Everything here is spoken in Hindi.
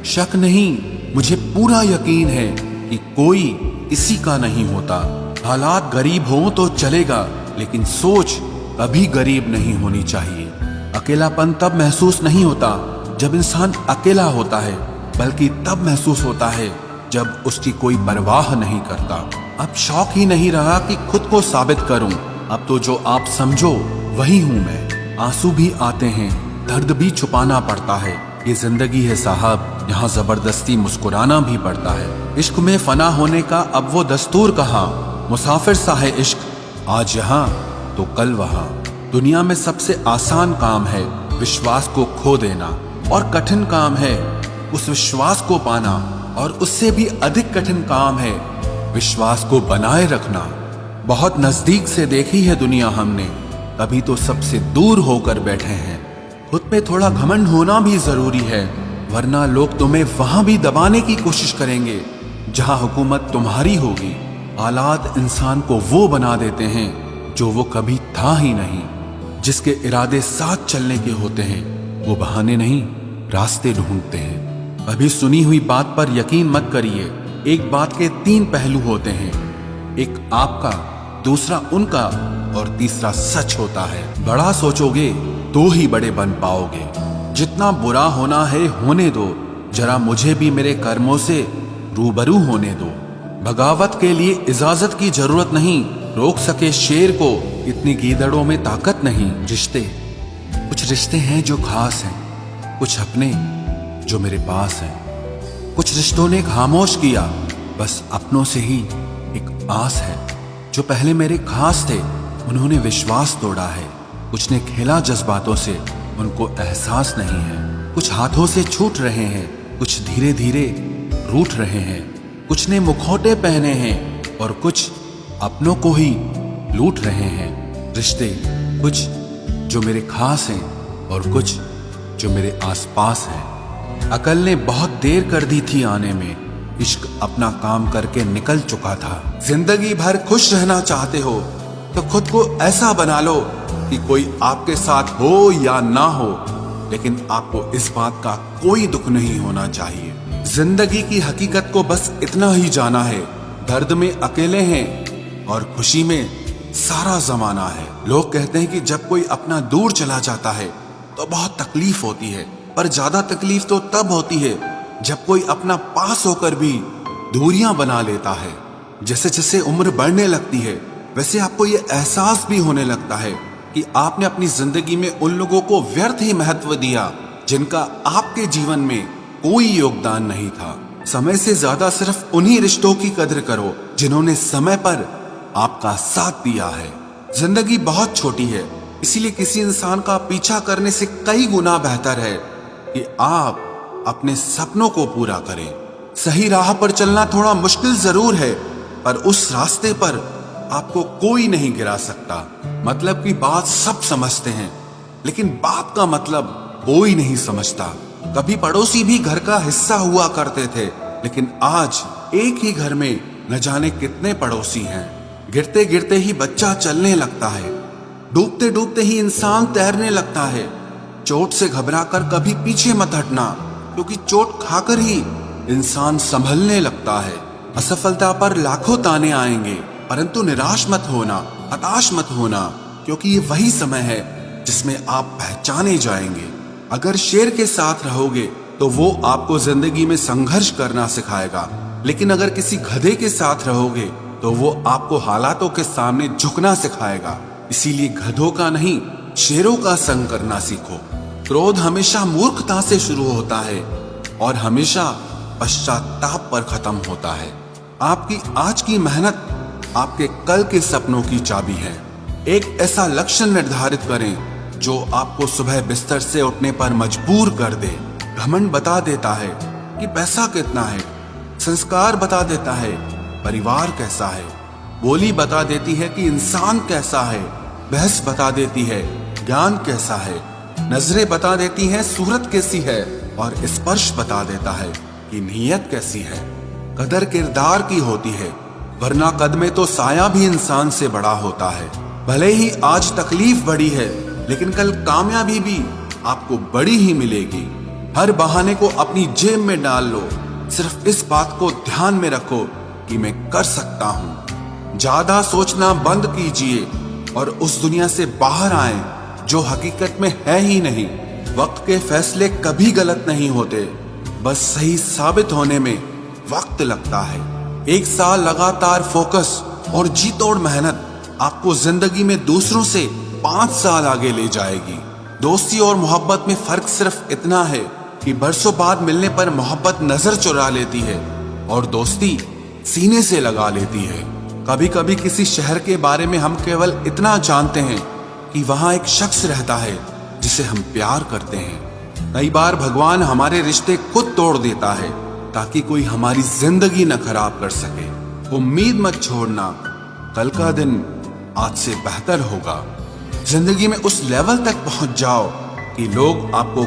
शक नहीं, मुझे पूरा यकीन है कि कोई इसी का नहीं होता। हालात गरीब हों तो चलेगा, लेकिन सोच कभी गरीब नहीं होनी चाहिए। अकेलापन तब महसूस नहीं होता जब इंसान अकेला होता है, बल्कि तब महसूस होता है जब उसकी कोई परवाह नहीं करता। अब शौक ही नहीं रहा कि खुद को साबित करूं, अब तो जो आप समझो वही हूं मैं। आंसू भी आते हैं, दर्द भी छुपाना पड़ता है, ये जिंदगी है साहब, यहाँ जबरदस्ती मुस्कुराना भी पड़ता है। इश्क में फना होने का अब वो दस्तूर कहाँ, मुसाफिर सा है इश्क, आज यहाँ तो कल वहाँ। दुनिया में सबसे आसान काम है विश्वास को खो देना, और कठिन काम है उस विश्वास को पाना, और उससे भी अधिक कठिन काम है विश्वास को बनाए रखना। बहुत नजदीक से देखी है दुनिया हमने, तभी तो सबसे दूर होकर बैठे हैं। खुद पे थोड़ा घमंड होना भी जरूरी है, वरना लोग तुम्हें वहां भी दबाने की कोशिश करेंगे जहां हुकूमत तुम्हारी होगी। हालात इंसान को वो बना देते हैं जो वो कभी था ही नहीं। जिसके इरादे साथ चलने के होते हैं वो बहाने नहीं, रास्ते ढूंढते हैं। अभी सुनी हुई बात पर यकीन मत करिए, एक बात के 3 पहलू होते हैं, एक आपका, दूसरा उनका, और तीसरा सच होता है। बड़ा सोचोगे तो ही बड़े बन पाओगे। जितना बुरा होना है होने दो, जरा मुझे भी मेरे कर्मों से रूबरू होने दो। बगावत के लिए इजाजत की जरूरत नहीं, रोक सके शेर को इतनी गीदड़ों में ताकत नहीं। कुछ रिश्ते हैं जो खास हैं, कुछ अपने जो मेरे पास हैं। कुछ रिश्तों ने खामोश किया, बस अपनों से ही एक आस है। जो पहले मेरे खास थे उन्होंने विश्वास तोड़ा है। कुछ ने खेला जज्बातों से, उनको एहसास नहीं है। कुछ हाथों से छूट रहे हैं, कुछ धीरे धीरे रूठ रहे हैं। कुछ ने मुखौटे पहने हैं और कुछ अपनों को ही लूट रहे हैं। रिश्ते कुछ जो मेरे खास हैं और कुछ जो मेरे आसपास हैं। अकल ने बहुत देर कर दी थी आने में, इश्क अपना काम करके निकल चुका था। जिंदगी भर खुश रहना चाहते हो तो खुद को ऐसा बना लो कि कोई आपके साथ हो या ना हो, लेकिन आपको इस बात का कोई दुख नहीं होना चाहिए। जिंदगी की हकीकत को बस इतना ही जाना है, दर्द में अकेले हैं और खुशी में सारा जमाना है। लोग कहते हैं कि जब कोई अपना दूर चला जाता है तो बहुत तकलीफ होती है, पर ज्यादा तकलीफ तो तब होती है जब कोई अपना पास होकर भी दूरियां बना लेता है। जैसे जैसे उम्र बढ़ने लगती है वैसे आपको ये एहसास भी होने लगता है कि आपने अपनी जिंदगी में उन लोगों को व्यर्थ ही महत्व दिया जिनका आपके जीवन में कोई योगदान नहीं था। समय से ज्यादा सिर्फ उन्हीं रिश्तों की कदर करो जिन्होंने समय पर आपका साथ दिया है। जिंदगी बहुत छोटी है, इसीलिए किसी इंसान का पीछा करने से कई गुना बेहतर है कि आप अपने सपनों को पूरा करें। सही राह पर चलना थोड़ा मुश्किल जरूर है, पर उस रास्ते पर आपको कोई नहीं गिरा सकता। मतलब की बात सब समझते हैं, लेकिन बात का मतलब कोई नहीं समझता। कभी पड़ोसी भी घर का हिस्सा हुआ करते थे, लेकिन आज एक ही घर में न जाने कितने पड़ोसी हैं। गिरते गिरते ही बच्चा चलने लगता है, डूबते डूबते ही इंसान तैरने लगता है। चोट से घबराकर कभी पीछे मत हटना, क्योंकि चोट खाकर ही इंसान संभलने लगता है। असफलता पर लाखों ताने आएंगे, परंतु निराश मत होना, हताश मत होना, क्योंकि ये वही समय है जिसमें आप पहचाने जाएंगे। अगर शेर के साथ रहोगे तो वो आपको जिंदगी में संघर्ष करना सिखाएगा, लेकिन अगर किसी गधे के साथ रहोगे तो वो आपको हालातों के सामने झुकना सिखाएगा। इसीलिए गधों का नहीं, शेरों का संग करना सीखो। क्रोध हमेशा मूर्खता से शुरू होता है और हमेशा पश्चाताप पर खत्म होता है। आपकी आज की मेहनत आपके कल के सपनों की चाबी है। एक ऐसा लक्ष्य निर्धारित करें जो आपको सुबह बिस्तर से उठने पर मजबूर कर दे। घमंड बता देता है कि पैसा कितना है, संस्कार बता देता है परिवार कैसा है, बोली बता देती है कि इंसान कैसा है, बहस बता देती है ज्ञान कैसा है, नजरें बता देती हैं सूरत कैसी है, और स्पर्श बता देता है कि नीयत कैसी है। कदर किरदार की होती है, वरना कद में तो साया भी इंसान से बड़ा होता है। भले ही आज तकलीफ बड़ी है, लेकिन कल कामयाबी भी आपको बड़ी ही मिलेगी। हर बहाने को अपनी जेब में डाल लो। सिर्फ इस बात को ध्यान में रखो कि मैं कर सकता हूं। ज्यादा सोचना बंद कीजिए और उस दुनिया से बाहर आए जो हकीकत में है ही नहीं। वक्त के फैसले कभी गलत नहीं होते, बस सही साबित होने में वक्त लगता है। 1 साल लगातार फोकस और जी तोड़ मेहनत आपको जिंदगी में दूसरों से 5 साल आगे ले जाएगी। दोस्ती और मोहब्बत में फर्क सिर्फ इतना है कि बरसों बाद मिलने पर मोहब्बत नजर चुरा लेती है और दोस्ती सीने से लगा लेती है। कभी कभी किसी शहर के बारे में हम केवल इतना जानते हैं कि वहां एक शख्स रहता है जिसे हम प्यार करते हैं। कई बार भगवान हमारे रिश्ते खुद तोड़ देता है ताकि कोई हमारी जिंदगी न खराब कर सके। उम्मीद मत छोड़ना, कल का दिन आज से बेहतर होगा। जिंदगी में उस लेवल तक पहुंच जाओ कि लोग आपको